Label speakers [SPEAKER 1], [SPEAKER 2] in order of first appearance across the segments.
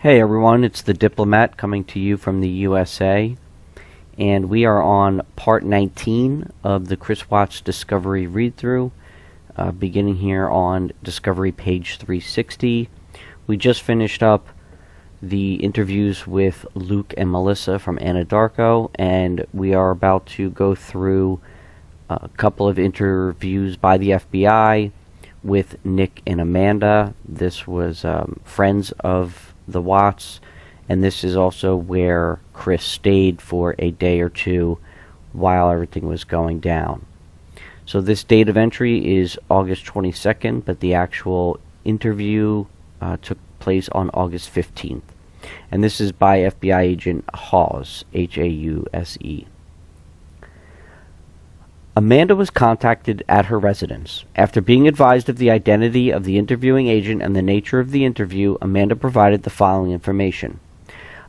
[SPEAKER 1] Hey everyone, it's the Diplomat coming to you from the USA, and we are on part 19 of the Chris Watts Discovery read-through, beginning here on Discovery page 360. We just finished up the interviews with Luke and Melissa from Anadarko, and we are about to go through a couple of interviews by the FBI with Nick and Amanda. This was friends of the Watts, and this is also where Chris stayed for a day or two while everything was going down. So this date of entry is August 22nd, but the actual interview took place on August 15th. And this is by FBI agent Hause, H-A-U-S-E. Amanda was contacted at her residence. After being advised of the identity of the interviewing agent and the nature of the interview, Amanda provided the following information.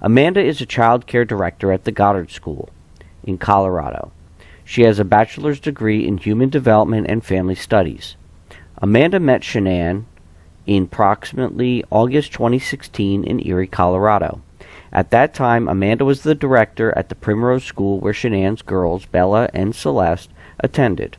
[SPEAKER 1] Amanda is a child care director at the Goddard School in Colorado. She has a bachelor's degree in human development and family studies. Amanda met Shanann in approximately August 2016 in Erie, Colorado. At that time, Amanda was the director at the Primrose School where Shanann's girls, Bella and Celeste, attended.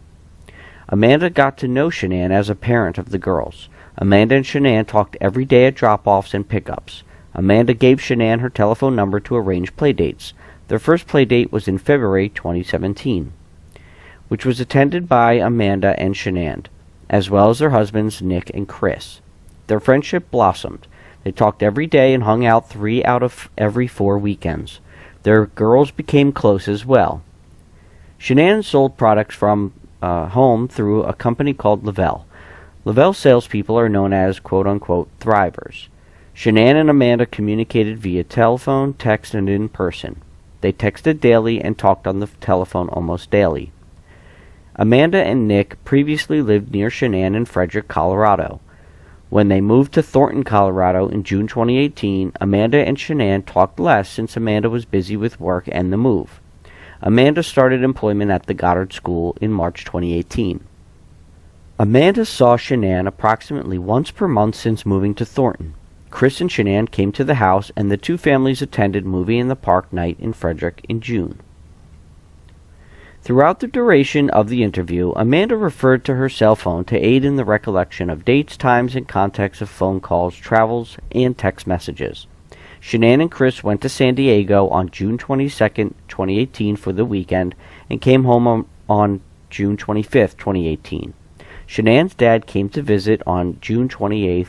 [SPEAKER 1] Amanda got to know Shanann as a parent of the girls. Amanda and Shanann talked every day at drop-offs and pickups. Amanda gave Shanann her telephone number to arrange playdates. Their first playdate was in February 2017, which was attended by Amanda and Shanann, as well as their husbands Nick and Chris. Their friendship blossomed. They talked every day and hung out 3 out of every 4 weekends. Their girls became close as well. Shanann sold products from home through a company called Lavelle. Lavelle salespeople are known as quote-unquote thrivers. Shanann and Amanda communicated via telephone, text, and in person. They texted daily and talked on the telephone almost daily. Amanda and Nick previously lived near Shanann in Frederick, Colorado. When they moved to Thornton, Colorado in June 2018, Amanda and Shanann talked less since Amanda was busy with work and the move. Amanda started employment at the Goddard School in March 2018. Amanda saw Shanann approximately once per month since moving to Thornton. Chris and Shanann came to the house, and the two families attended Movie in the Park night in Frederick in June. Throughout the duration of the interview, Amanda referred to her cell phone to aid in the recollection of dates, times, and context of phone calls, travels, and text messages. Shanann and Chris went to San Diego on June 22, 2018 for the weekend and came home on June 25, 2018. Shanann's dad came to visit on June 28,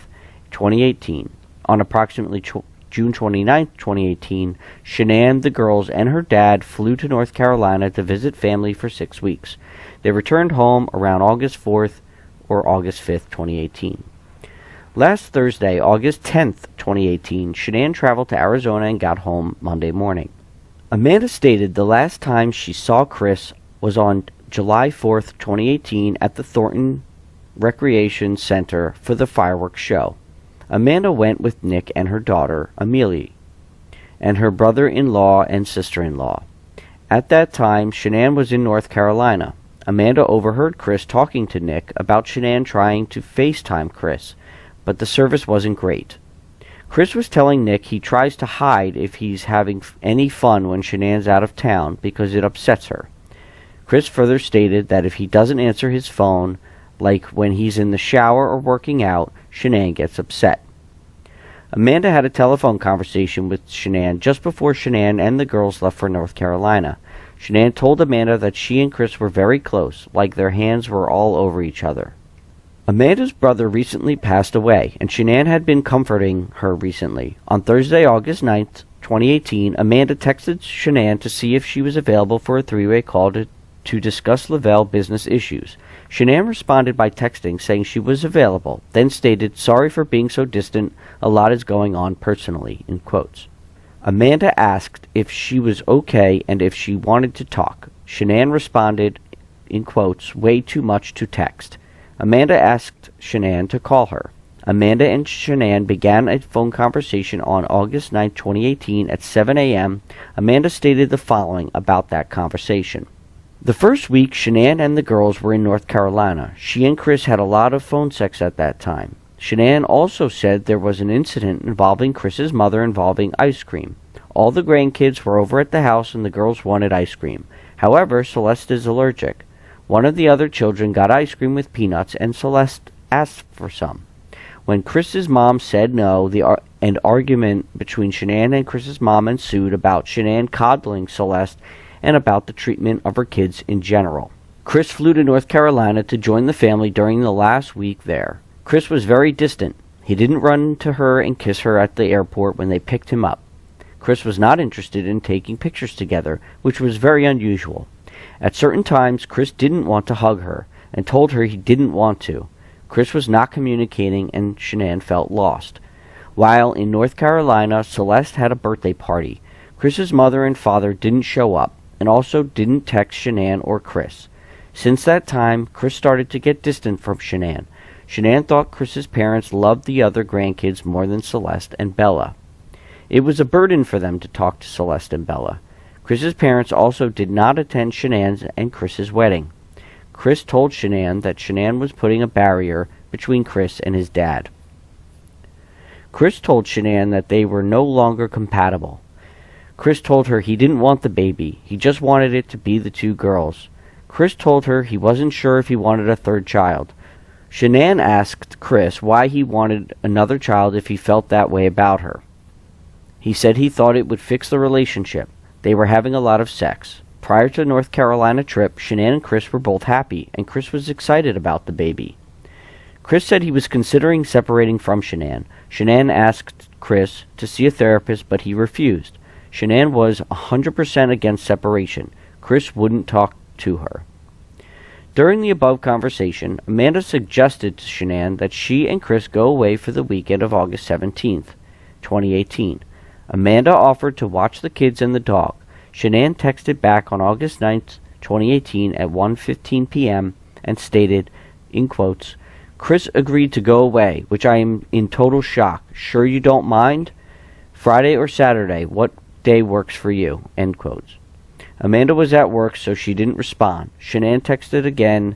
[SPEAKER 1] 2018. On approximately June 29, 2018, Shanann, the girls, and her dad flew to North Carolina to visit family for 6 weeks. They returned home around August 4th or August 5th, 2018. Last Thursday, August 10th, 2018, Shanann traveled to Arizona and got home Monday morning. Amanda stated the last time she saw Chris was on July 4th, 2018 at the Thornton Recreation Center for the fireworks show. Amanda went with Nick and her daughter, Amelie, and her brother-in-law and sister-in-law. At that time, Shanann was in North Carolina. Amanda overheard Chris talking to Nick about Shanann trying to FaceTime Chris, but the service wasn't great. Chris was telling Nick he tries to hide if he's having any fun when Shanann's out of town because it upsets her. Chris further stated that if he doesn't answer his phone, like when he's in the shower or working out, Shanann gets upset. Amanda had a telephone conversation with Shanann just before Shanann and the girls left for North Carolina. Shanann told Amanda that she and Chris were very close, like their hands were all over each other. Amanda's brother recently passed away, and Shanann had been comforting her recently. On Thursday, August 9th, 2018, Amanda texted Shanann to see if she was available for a three-way call to discuss Lavelle business issues. Shanann responded by texting saying she was available, then stated, "Sorry for being so distant, a lot is going on personally," in quotes. Amanda asked if she was okay and if she wanted to talk. Shanann responded, in quotes, "Way too much to text." Amanda asked Shanann to call her. Amanda and Shanann began a phone conversation on August 9, 2018 at 7 a.m. Amanda stated the following about that conversation. The first week, Shanann and the girls were in North Carolina. She and Chris had a lot of phone sex at that time. Shanann also said there was an incident involving Chris's mother involving ice cream. All the grandkids were over at the house and the girls wanted ice cream. However, Celeste is allergic. One of the other children got ice cream with peanuts and Celeste asked for some. When Chris's mom said no, an argument between Shanann and Chris's mom ensued about Shanann coddling Celeste and about the treatment of her kids in general. Chris flew to North Carolina to join the family during the last week there. Chris was very distant. He didn't run to her and kiss her at the airport when they picked him up. Chris was not interested in taking pictures together, which was very unusual. At certain times, Chris didn't want to hug her and told her he didn't want to. Chris was not communicating and Shanann felt lost. While in North Carolina, Celeste had a birthday party. Chris's mother and father didn't show up and also didn't text Shanann or Chris. Since that time, Chris started to get distant from Shanann. Shanann thought Chris's parents loved the other grandkids more than Celeste and Bella. It was a burden for them to talk to Celeste and Bella. Chris's parents also did not attend Shanann's and Chris's wedding. Chris told Shanann that Shanann was putting a barrier between Chris and his dad. Chris told Shanann that they were no longer compatible. Chris told her he didn't want the baby, he just wanted it to be the two girls. Chris told her he wasn't sure if he wanted a third child. Shanann asked Chris why he wanted another child if he felt that way about her. He said he thought it would fix the relationship. They were having a lot of sex. Prior to the North Carolina trip, Shanann and Chris were both happy, and Chris was excited about the baby. Chris said he was considering separating from Shanann. Shanann asked Chris to see a therapist, but he refused. Shanann was 100% against separation. Chris wouldn't talk to her. During the above conversation, Amanda suggested to Shanann that she and Chris go away for the weekend of August 17th, 2018. Amanda offered to watch the kids and the dog. Shanann texted back on August 9th, 2018 at 1:15 p.m. and stated, in quotes, "Chris agreed to go away, which I am in total shock. Sure you don't mind? Friday or Saturday, what day works for you?" End quotes. Amanda was at work, so she didn't respond. Shanann texted again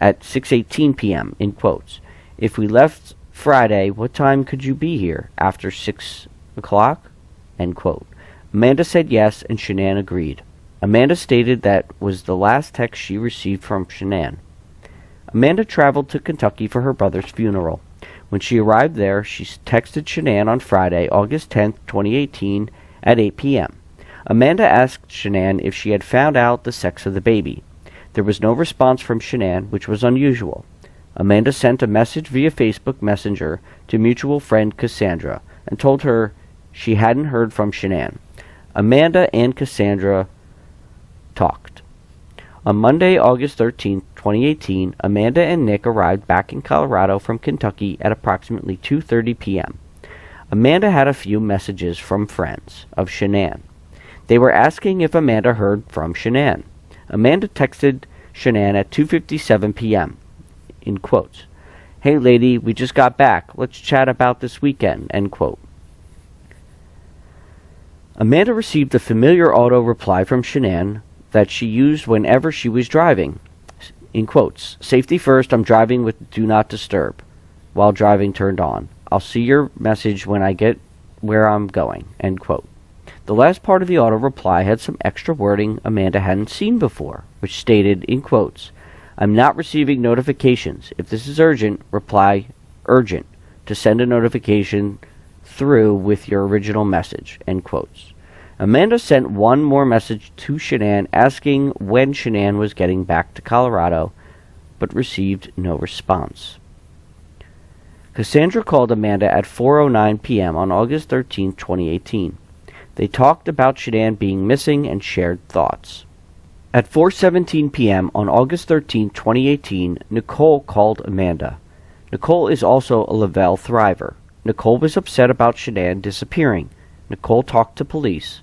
[SPEAKER 1] at 6:18 p.m. in quotes. "If we left Friday, what time could you be here? After 6 o'clock?" End quote. Amanda said yes, and Shanann agreed. Amanda stated that was the last text she received from Shanann. Amanda traveled to Kentucky for her brother's funeral. When she arrived there, she texted Shanann on Friday, August 10th, 2018, at 8 p.m. Amanda asked Shanann if she had found out the sex of the baby. There was no response from Shanann, which was unusual. Amanda sent a message via Facebook Messenger to mutual friend Cassandra and told her she hadn't heard from Shanann. Amanda and Cassandra talked. On Monday, August 13, 2018, Amanda and Nick arrived back in Colorado from Kentucky at approximately 2:30 p.m. Amanda had a few messages from friends of Shanann. They were asking if Amanda heard from Shanann. Amanda texted Shanann at 2:57 p.m. in quotes, "Hey lady, we just got back. Let's chat about this weekend." End quote. Amanda received a familiar auto reply from Shanann that she used whenever she was driving. In quotes, "Safety first, I'm driving with do not disturb. While driving turned on. I'll see your message when I get where I'm going." End quote. The last part of the auto reply had some extra wording Amanda hadn't seen before, which stated, in quotes, "I'm not receiving notifications. If this is urgent, reply urgent to send a notification through with your original message." End quotes. Amanda sent one more message to Shanann asking when Shanann was getting back to Colorado, but received no response. Cassandra called Amanda at 4:09 p.m. on August 13, 2018. They talked about Shanann being missing and shared thoughts. At 4:17 p.m. on August 13, 2018, Nicole called Amanda. Nicole is also a Lavelle Thriver. Nicole was upset about Shanann disappearing. Nicole talked to police.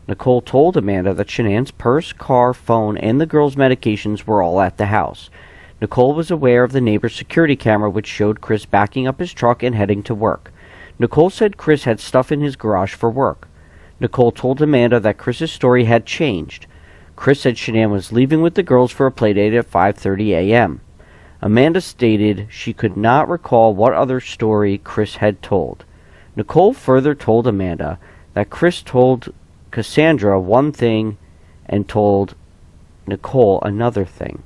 [SPEAKER 1] Nicole told Amanda that Shanann's purse, car, phone, and the girls' medications were all at the house. Nicole was aware of the neighbor's security camera which showed Chris backing up his truck and heading to work. Nicole said Chris had stuff in his garage for work. Nicole told Amanda that Chris's story had changed. Chris said Shanann was leaving with the girls for a playdate at 5:30 a.m. Amanda stated she could not recall what other story Chris had told. Nicole further told Amanda that Chris told Cassandra one thing and told Nicole another thing.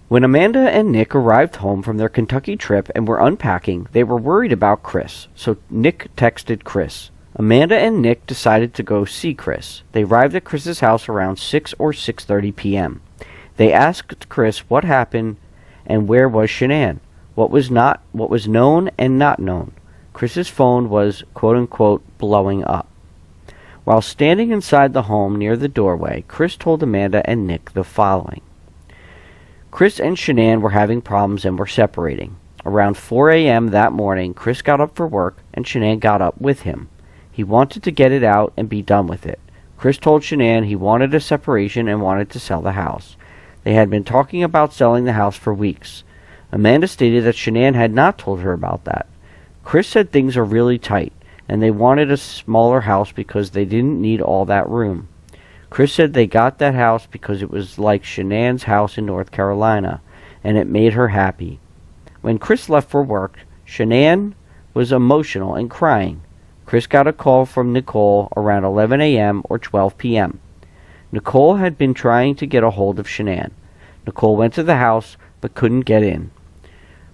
[SPEAKER 1] When Amanda and Nick arrived home from their Kentucky trip and were unpacking, they were worried about Chris, so Nick texted Chris. Amanda and Nick decided to go see Chris. They arrived at Chris's house around 6 or 6:30 p.m. They asked Chris what happened and where was Shanann, what was known and not known. Chris's phone was quote-unquote blowing up. While standing inside the home near the doorway, Chris told Amanda and Nick the following. Chris and Shanann were having problems and were separating. Around 4 a.m. that morning, Chris got up for work and Shanann got up with him. He wanted to get it out and be done with it. Chris told Shanann he wanted a separation and wanted to sell the house. They had been talking about selling the house for weeks. Amanda stated that Shanann had not told her about that. Chris said things are really tight, and they wanted a smaller house because they didn't need all that room. Chris said they got that house because it was like Shanann's house in North Carolina, and it made her happy. When Chris left for work, Shanann was emotional and crying. Chris got a call from Nicole around 11 a.m. or 12 p.m. Nicole had been trying to get a hold of Shanann. Nicole went to the house but couldn't get in.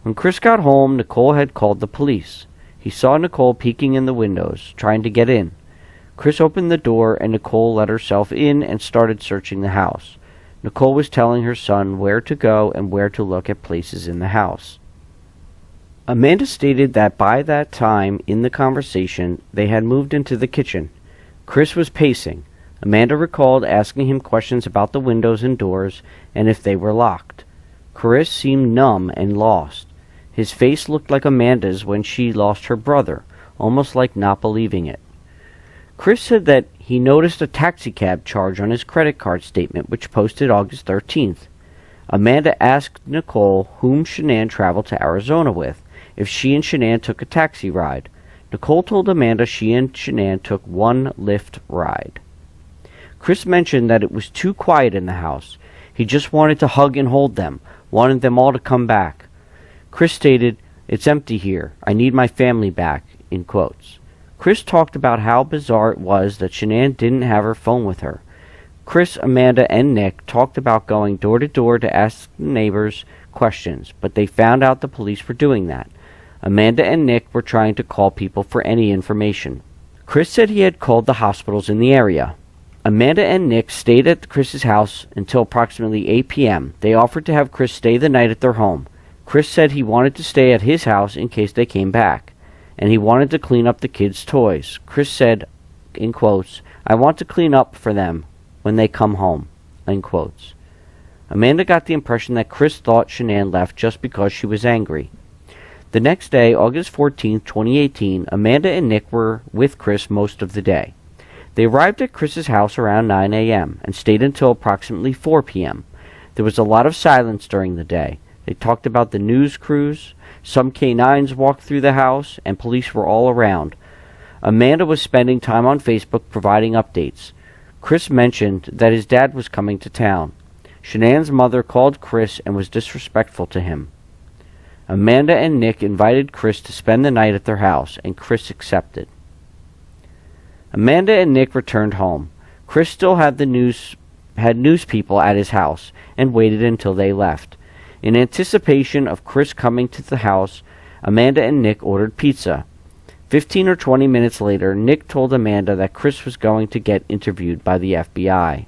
[SPEAKER 1] When Chris got home, Nicole had called the police. He saw Nicole peeking in the windows, trying to get in. Chris opened the door and Nicole let herself in and started searching the house. Nicole was telling her son where to go and where to look at places in the house. Amanda stated that by that time in the conversation, they had moved into the kitchen. Chris was pacing. Amanda recalled asking him questions about the windows and doors and if they were locked. Chris seemed numb and lost. His face looked like Amanda's when she lost her brother, almost like not believing it. Chris said that he noticed a taxicab charge on his credit card statement, which posted August 13th. Amanda asked Nicole whom Shanann traveled to Arizona with, if she and Shanann took a taxi ride. Nicole told Amanda she and Shanann took one Lyft ride. Chris mentioned that it was too quiet in the house. He just wanted to hug and hold them, wanted them all to come back. Chris stated, "It's empty here. I need my family back," in quotes. Chris talked about how bizarre it was that Shanann didn't have her phone with her. Chris, Amanda, and Nick talked about going door to door to ask the neighbors questions, but they found out the police were doing that. Amanda and Nick were trying to call people for any information. Chris said he had called the hospitals in the area. Amanda and Nick stayed at Chris's house until approximately 8 p.m. They offered to have Chris stay the night at their home. Chris said he wanted to stay at his house in case they came back, and he wanted to clean up the kids' toys. Chris said, in quotes, "I want to clean up for them when they come home," in quotes. Amanda got the impression that Chris thought Shanann left just because she was angry. The next day, August 14, 2018, Amanda and Nick were with Chris most of the day. They arrived at Chris's house around 9 a.m. and stayed until approximately 4 p.m. There was a lot of silence during the day. They talked about the news crews. Some K-9s walked through the house, and police were all around. Amanda was spending time on Facebook providing updates. Chris mentioned that his dad was coming to town. Shanann's mother called Chris and was disrespectful to him. Amanda and Nick invited Chris to spend the night at their house, and Chris accepted. Amanda and Nick returned home. Chris still had news people at his house and waited until they left. In anticipation of Chris coming to the house, Amanda and Nick ordered pizza. 15 or 20 minutes later, Nick told Amanda that Chris was going to get interviewed by the FBI.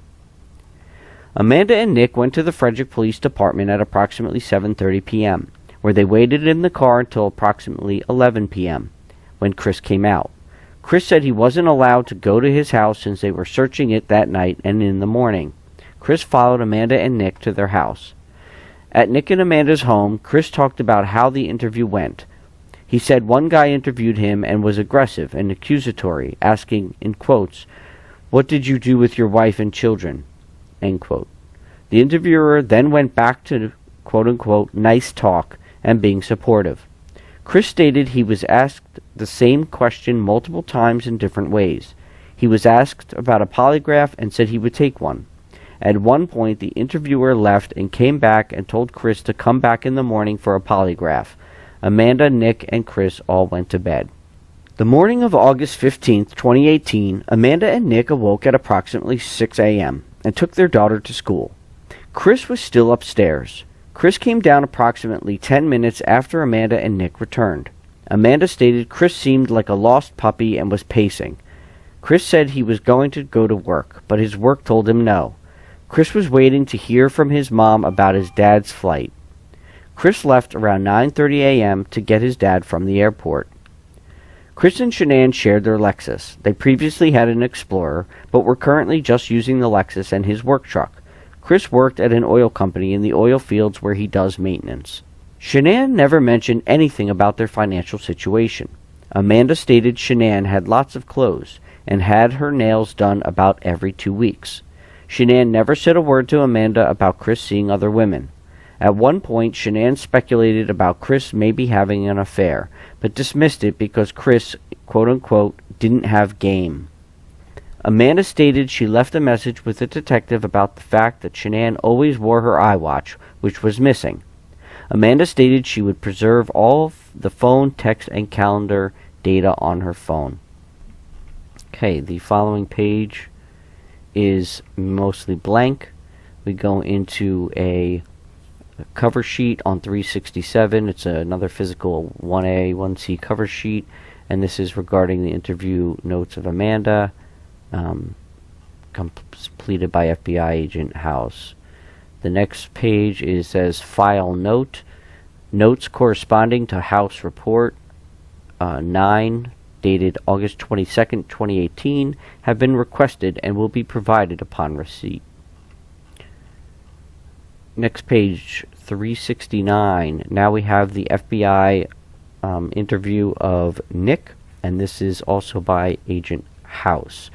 [SPEAKER 1] Amanda and Nick went to the Frederick Police Department at approximately 7:30 p.m., where they waited in the car until approximately 11 p.m., when Chris came out. Chris said he wasn't allowed to go to his house since they were searching it that night and in the morning. Chris followed Amanda and Nick to their house. At Nick and Amanda's home, Chris talked about how the interview went. He said one guy interviewed him and was aggressive and accusatory, asking, in quotes, "What did you do with your wife and children?" End quote. The interviewer then went back to, quote-unquote, nice talk and being supportive. Chris stated he was asked the same question multiple times in different ways. He was asked about a polygraph and said he would take one. At one point, the interviewer left and came back and told Chris to come back in the morning for a polygraph. Amanda, Nick, and Chris all went to bed. The morning of August 15th, 2018, Amanda and Nick awoke at approximately 6 a.m. and took their daughter to school. Chris was still upstairs. Chris came down approximately 10 minutes after Amanda and Nick returned. Amanda stated Chris seemed like a lost puppy and was pacing. Chris said he was going to go to work, but his work told him no. Chris was waiting to hear from his mom about his dad's flight. Chris left around 9:30 a.m. to get his dad from the airport. Chris and Shanann shared their Lexus. They previously had an Explorer, but were currently just using the Lexus and his work truck. Chris worked at an oil company in the oil fields where he does maintenance. Shanann never mentioned anything about their financial situation. Amanda stated Shanann had lots of clothes and had her nails done about every 2 weeks. Shanann never said a word to Amanda about Chris seeing other women. At one point, Shanann speculated about Chris maybe having an affair, but dismissed it because Chris, quote-unquote, didn't have game. Amanda stated she left a message with the detective about the fact that Shanann always wore her iWatch, which was missing. Amanda stated she would preserve all of the phone, text, and calendar data on her phone. Okay, the following page is mostly blank. We go into a cover sheet on 367. It's another physical 1A, 1C cover sheet, and this is regarding the interview notes of Amanda, completed by FBI agent House. The next page says file note, notes corresponding to House report 9, dated August 22nd, 2018, have been requested and will be provided upon receipt. Next page, 369. Now we have the FBI interview of Nick, and this is also by Agent House.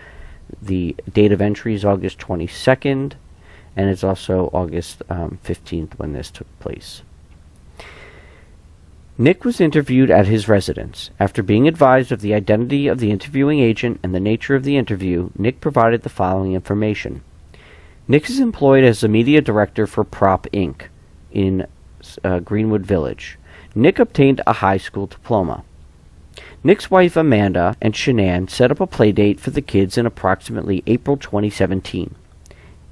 [SPEAKER 1] The date of entry is August 22nd, and it's also August 15th when this took place. Nick was interviewed at his residence. After being advised of the identity of the interviewing agent and the nature of the interview, Nick provided the following information. Nick is employed as a media director for Prop Inc. in Greenwood Village. Nick obtained a high school diploma. Nick's wife Amanda and Shanann set up a play date for the kids in approximately April 2017.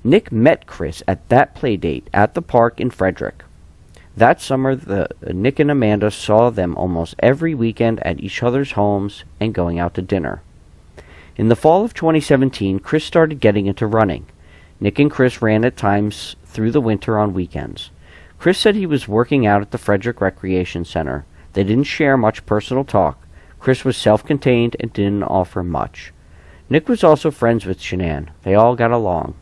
[SPEAKER 1] Nick met Chris at that play date at the park in Frederick. That summer, Nick and Amanda saw them almost every weekend at each other's homes and going out to dinner. In the fall of 2017, Chris started getting into running. Nick and Chris ran at times through the winter on weekends. Chris said he was working out at the Frederick Recreation Center. They didn't share much personal talk. Chris was self-contained and didn't offer much. Nick was also friends with Shanann. They all got along.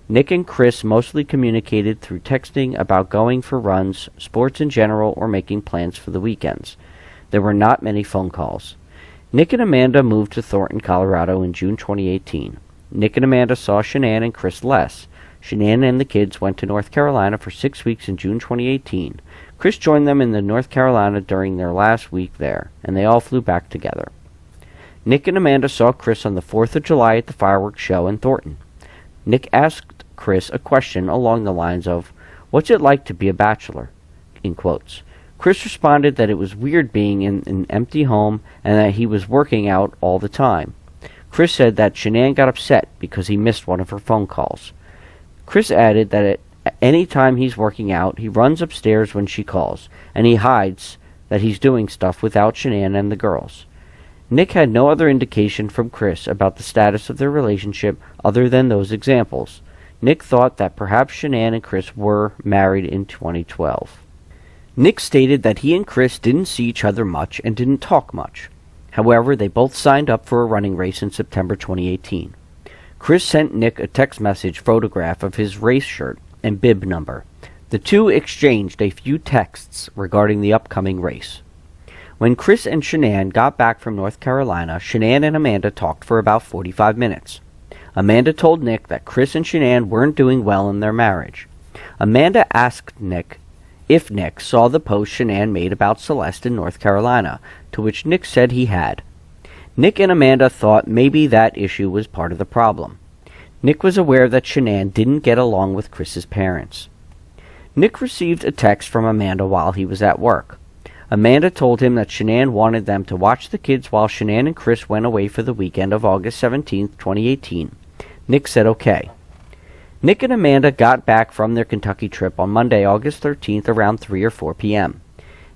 [SPEAKER 1] Nick and Chris mostly communicated through texting about going for runs, sports in general, or making plans for the weekends. There were not many phone calls. Nick and Amanda moved to Thornton, Colorado in June 2018. Nick and Amanda saw Shanann and Chris less. Shanann and the kids went to North Carolina for 6 weeks in June 2018. Chris joined them in North Carolina during their last week there, and they all flew back together. Nick and Amanda saw Chris on the 4th of July at the fireworks show in Thornton. Nick asked Chris a question along the lines of, "What's it like to be a bachelor?" in quotes. Chris responded that it was weird being in an empty home and that he was working out all the time. Chris said that Shanann got upset because he missed one of her phone calls. Chris added that at any time he's working out, he runs upstairs when she calls, and he hides that he's doing stuff without Shanann and the girls. Nick had no other indication from Chris about the status of their relationship other than those examples. Nick thought that perhaps Shanann and Chris were married in 2012. Nick stated that he and Chris didn't see each other much and didn't talk much. However, they both signed up for a running race in September 2018. Chris sent Nick a text message photograph of his race shirt and bib number. The two exchanged a few texts regarding the upcoming race. When Chris and Shanann got back from North Carolina, Shanann and Amanda talked for about 45 minutes. Amanda told Nick that Chris and Shanann weren't doing well in their marriage. Amanda asked Nick if Nick saw the post Shanann made about Celeste in North Carolina, to which Nick said he had. Nick and Amanda thought maybe that issue was part of the problem. Nick was aware that Shanann didn't get along with Chris's parents. Nick received a text from Amanda while he was at work. Amanda told him that Shanann wanted them to watch the kids while Shanann and Chris went away for the weekend of August 17, 2018. Nick said okay. Nick and Amanda got back from their Kentucky trip on Monday, August 13th around 3 or 4 p.m.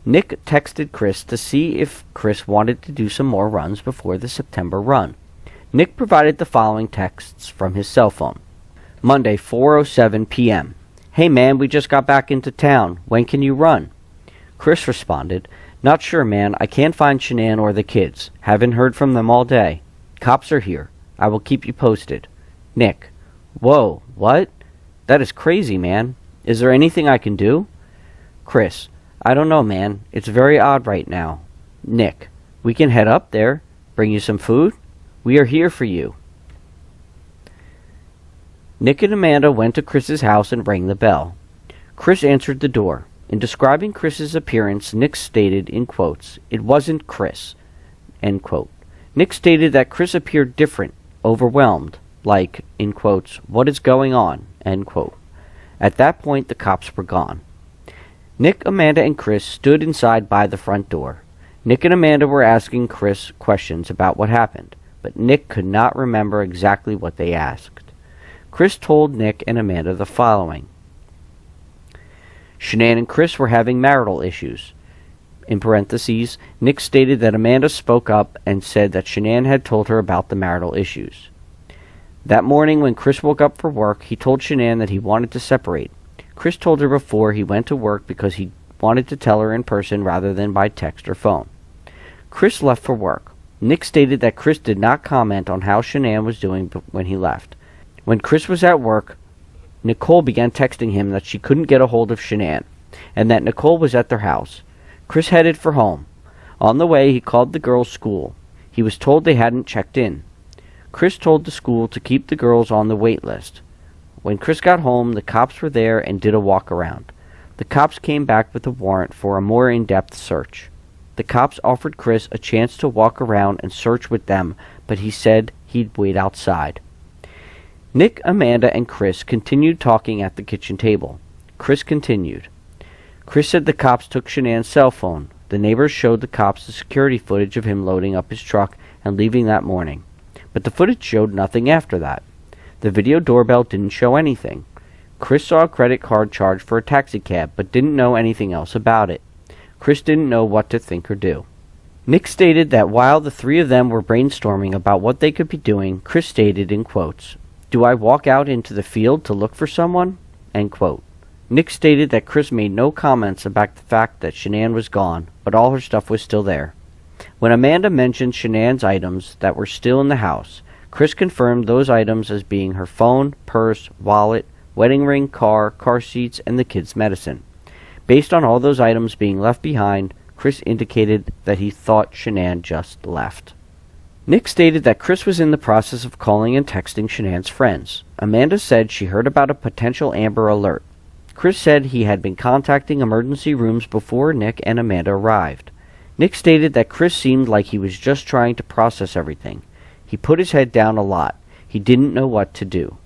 [SPEAKER 1] Nick texted Chris to see if Chris wanted to do some more runs before the September run. Nick provided the following texts from his cell phone. Monday, 4:07 p.m. Hey man, we just got back into town. When can you run? Chris responded, Not sure, man. I can't find Shanann or the kids. Haven't heard from them all day. Cops are here. I will keep you posted. Nick, Whoa, what? That is crazy, man. Is there anything I can do? Chris, I don't know, man. It's very odd right now. Nick, we can head up there. Bring you some food? We are here for you. Nick and Amanda went to Chris's house and rang the bell. Chris answered the door. In describing Chris's appearance, Nick stated, in quotes, "It wasn't Chris," end quote. Nick stated that Chris appeared different, overwhelmed, like, in quotes, "What is going on?" end quote. At that point, the cops were gone. Nick, Amanda, and Chris stood inside by the front door. Nick and Amanda were asking Chris questions about what happened, but Nick could not remember exactly what they asked. Chris told Nick and Amanda the following. Shanann and Chris were having marital issues. In parentheses, Nick stated that Amanda spoke up and said that Shanann had told her about the marital issues. That morning when Chris woke up for work, he told Shanann that he wanted to separate. Chris told her before he went to work because he wanted to tell her in person rather than by text or phone. Chris left for work. Nick stated that Chris did not comment on how Shanann was doing when he left. When Chris was at work, Nicole began texting him that she couldn't get a hold of Shanann, and that Nicole was at their house. Chris headed for home. On the way, he called the girls' school. He was told they hadn't checked in. Chris told the school to keep the girls on the wait list. When Chris got home, the cops were there and did a walk-around. The cops came back with a warrant for a more in-depth search. The cops offered Chris a chance to walk around and search with them, but he said he'd wait outside. Nick, Amanda, and Chris continued talking at the kitchen table. Chris continued. Chris said the cops took Shanann's cell phone. The neighbors showed the cops the security footage of him loading up his truck and leaving that morning. But the footage showed nothing after that. The video doorbell didn't show anything. Chris saw a credit card charge for a taxicab, but didn't know anything else about it. Chris didn't know what to think or do. Nick stated that while the three of them were brainstorming about what they could be doing, Chris stated, in quotes, "Do I walk out into the field to look for someone?" End quote. Nick stated that Chris made no comments about the fact that Shanann was gone, but all her stuff was still there. When Amanda mentioned Shanann's items that were still in the house, Chris confirmed those items as being her phone, purse, wallet, wedding ring, car seats, and the kids' medicine. Based on all those items being left behind, Chris indicated that he thought Shanann just left. Nick stated that Chris was in the process of calling and texting Shanann's friends. Amanda said she heard about a potential Amber Alert. Chris said he had been contacting emergency rooms before Nick and Amanda arrived. Nick stated that Chris seemed like he was just trying to process everything. He put his head down a lot. He didn't know what to do.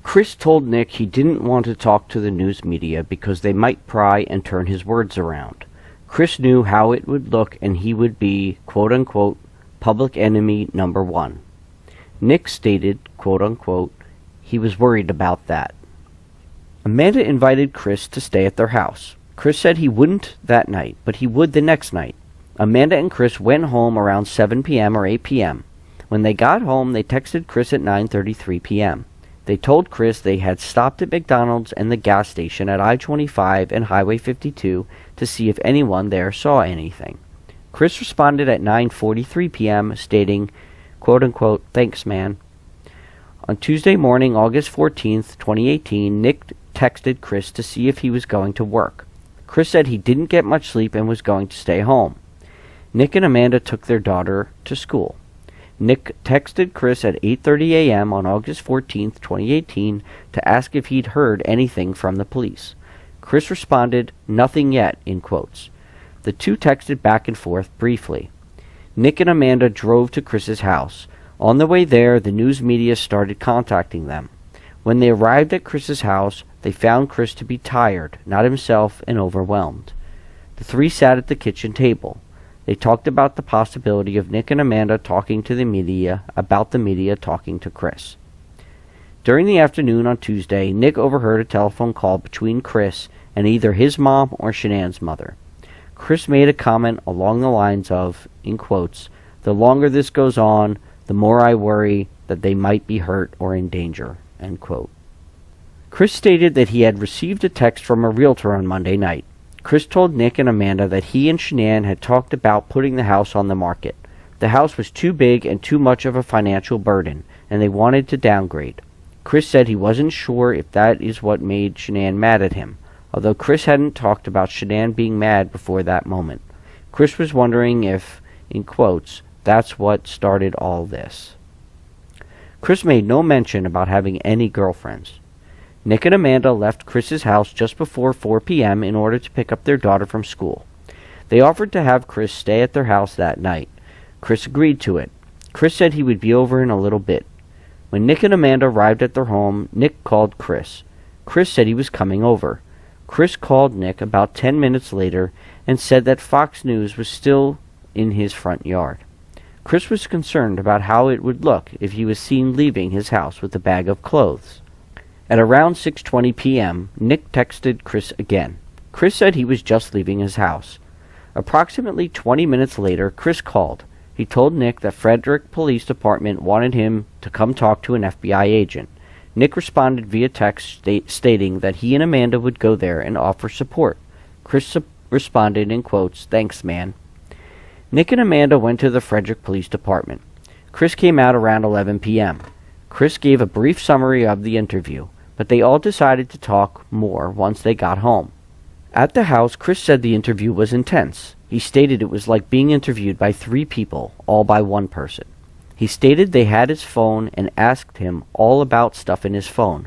[SPEAKER 1] Chris told Nick he didn't want to talk to the news media because they might pry and turn his words around. Chris knew how it would look and he would be, quote-unquote, public enemy number one. Nick stated, quote-unquote, he was worried about that. Amanda invited Chris to stay at their house. Chris said he wouldn't that night, but he would the next night. Amanda and Chris went home around 7 p.m. or 8 p.m. When they got home, they texted Chris at 9:33 p.m. They told Chris they had stopped at McDonald's and the gas station at I-25 and Highway 52 to see if anyone there saw anything. Chris responded at 9:43 p.m., stating, quote-unquote, thanks, man. On Tuesday morning, August 14th, 2018, Nick texted Chris to see if he was going to work. Chris said he didn't get much sleep and was going to stay home. Nick and Amanda took their daughter to school. Nick texted Chris at 8:30 a.m. on August 14th, 2018, to ask if he'd heard anything from the police. Chris responded, nothing yet, in quotes. The two texted back and forth briefly. Nick and Amanda drove to Chris's house. On the way there, the news media started contacting them. When they arrived at Chris's house, they found Chris to be tired, not himself, and overwhelmed. The three sat at the kitchen table. They talked about the possibility of Nick and Amanda talking to the media about the media talking to Chris. During the afternoon on Tuesday, Nick overheard a telephone call between Chris and either his mom or Shanann's mother. Chris made a comment along the lines of, in quotes, "The longer this goes on, the more I worry that they might be hurt or in danger," end quote. Chris stated that he had received a text from a realtor on Monday night. Chris told Nick and Amanda that he and Shanann had talked about putting the house on the market. The house was too big and too much of a financial burden, and they wanted to downgrade. Chris said he wasn't sure if that is what made Shanann mad at him, although Chris hadn't talked about Shanann being mad before that moment. Chris was wondering if, in quotes, that's what started all this. Chris made no mention about having any girlfriends. Nick and Amanda left Chris's house just before 4 p.m. in order to pick up their daughter from school. They offered to have Chris stay at their house that night. Chris agreed to it. Chris said he would be over in a little bit. When Nick and Amanda arrived at their home, Nick called Chris. Chris said he was coming over. Chris called Nick about 10 minutes later and said that Fox News was still in his front yard. Chris was concerned about how it would look if he was seen leaving his house with a bag of clothes. At around 6:20 p.m., Nick texted Chris again. Chris said he was just leaving his house. Approximately 20 minutes later, Chris called. He told Nick that Frederick Police Department wanted him to come talk to an FBI agent. Nick responded via text stating that he and Amanda would go there and offer support. Chris responded in quotes, "Thanks, man." Nick and Amanda went to the Frederick Police Department. Chris came out around 11 p.m. Chris gave a brief summary of the interview, but they all decided to talk more once they got home. At the house, Chris said the interview was intense. He stated it was like being interviewed by 3 people, all by one person. He stated they had his phone and asked him all about stuff in his phone.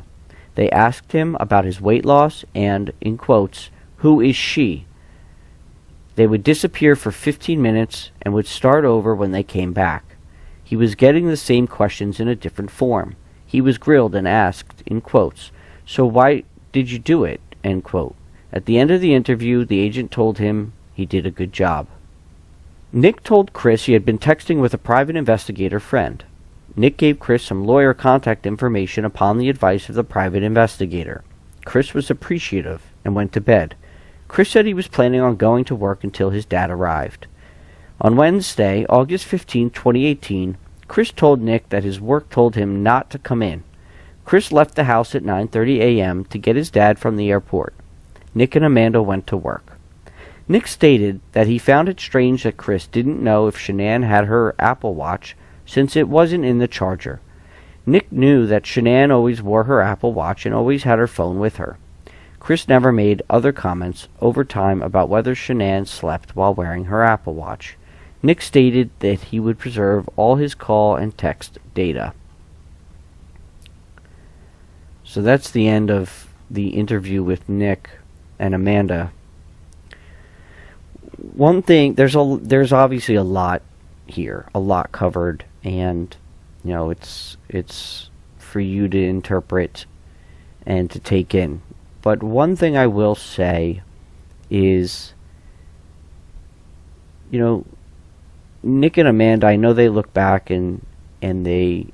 [SPEAKER 1] They asked him about his weight loss and, in quotes, "Who is she?" They would disappear for 15 minutes and would start over when they came back. He was getting the same questions in a different form. He was grilled and asked, in quotes, "So why did you do it?" end quote. At the end of the interview, the agent told him he did a good job. Nick told Chris he had been texting with a private investigator friend. Nick gave Chris some lawyer contact information upon the advice of the private investigator. Chris was appreciative and went to bed. Chris said he was planning on going to work until his dad arrived. On Wednesday, August 15, 2018, Chris told Nick that his work told him not to come in. Chris left the house at 9:30 a.m. to get his dad from the airport. Nick and Amanda went to work. Nick stated that he found it strange that Chris didn't know if Shanann had her Apple Watch since it wasn't in the charger. Nick knew that Shanann always wore her Apple Watch and always had her phone with her. Chris never made other comments over time about whether Shanann slept while wearing her Apple Watch. Nick stated that he would preserve all his call and text data. So that's the end of the interview with Nick and Amanda. One thing, there's obviously a lot here, a lot covered, and it's for you to interpret and to take in. But one thing I will say is, Nick and Amanda, I know they look back and they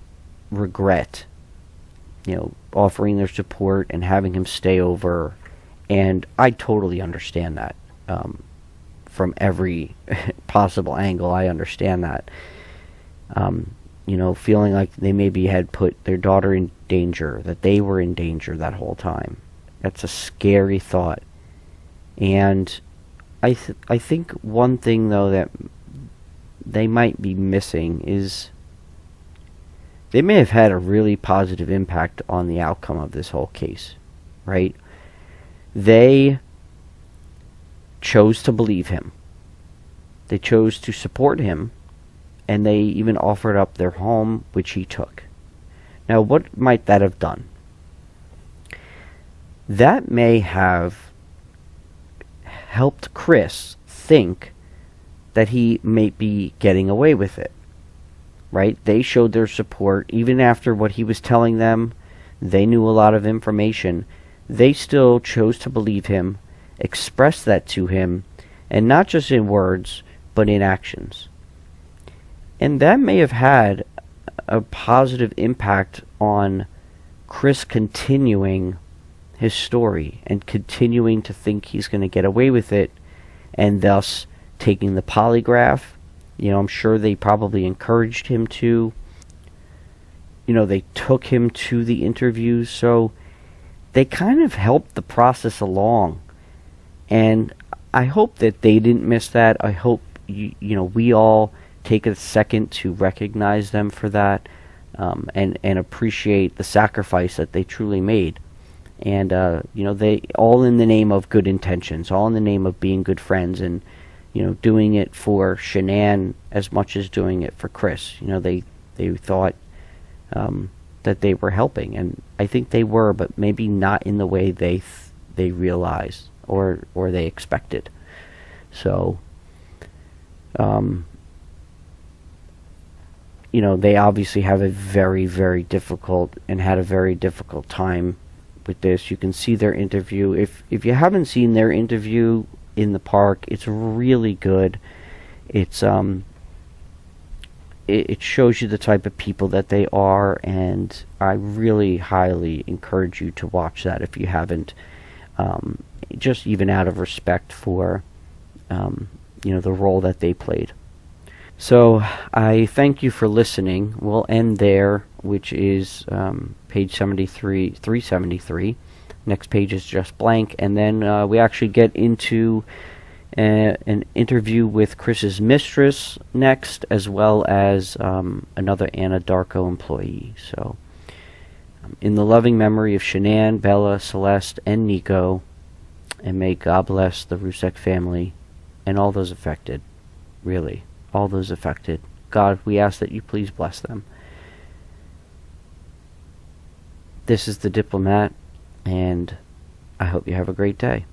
[SPEAKER 1] regret, offering their support and having him stay over, and I totally understand that. From every possible angle, I understand that. Feeling like they maybe had put their daughter in danger, that they were in danger that whole time. That's a scary thought. And I think one thing, though, that they might be missing is they may have had a really positive impact on the outcome of this whole case, right? They chose to believe him. They chose to support him, and they even offered up their home, which he took. Now, what might that have done? That may have helped Chris think that he may be getting away with it. right? They showed their support. Even after what he was telling them, they knew a lot of information. They still chose to believe him, express that to him, and not just in words, but in actions. And that may have had a positive impact on Chris continuing his story and continuing to think he's going to get away with it, and thus taking the polygraph. I'm sure they probably encouraged him to. They took him to the interviews, so they kind of helped the process along. And I hope that they didn't miss that. I hope we all take a second to recognize them for that, and appreciate the sacrifice that they truly made. And they all in the name of good intentions, all in the name of being good friends, and doing it for Shanann as much as doing it for Chris. They thought that they were helping, and I think they were, but maybe not in the way they realized or they expected. So, they obviously have a very, very difficult and had a very difficult time with this. You can see their interview. If you haven't seen their interview in the park, it's really good. It's it shows you the type of people that they are, and I really highly encourage you to watch that if you haven't, just even out of respect for the role that they played. So I thank you for listening. We'll end there, which is page 373. Next page is just blank, and then we actually get into an interview with Chris's mistress next, as well as another Anadarko employee. So, in the loving memory of Shanann, Bella, Celeste, and Nico, and may God bless the Rusek family and all those affected. Really, all those affected. God, we ask that you please bless them. This is The Diplomat, and I hope you have a great day.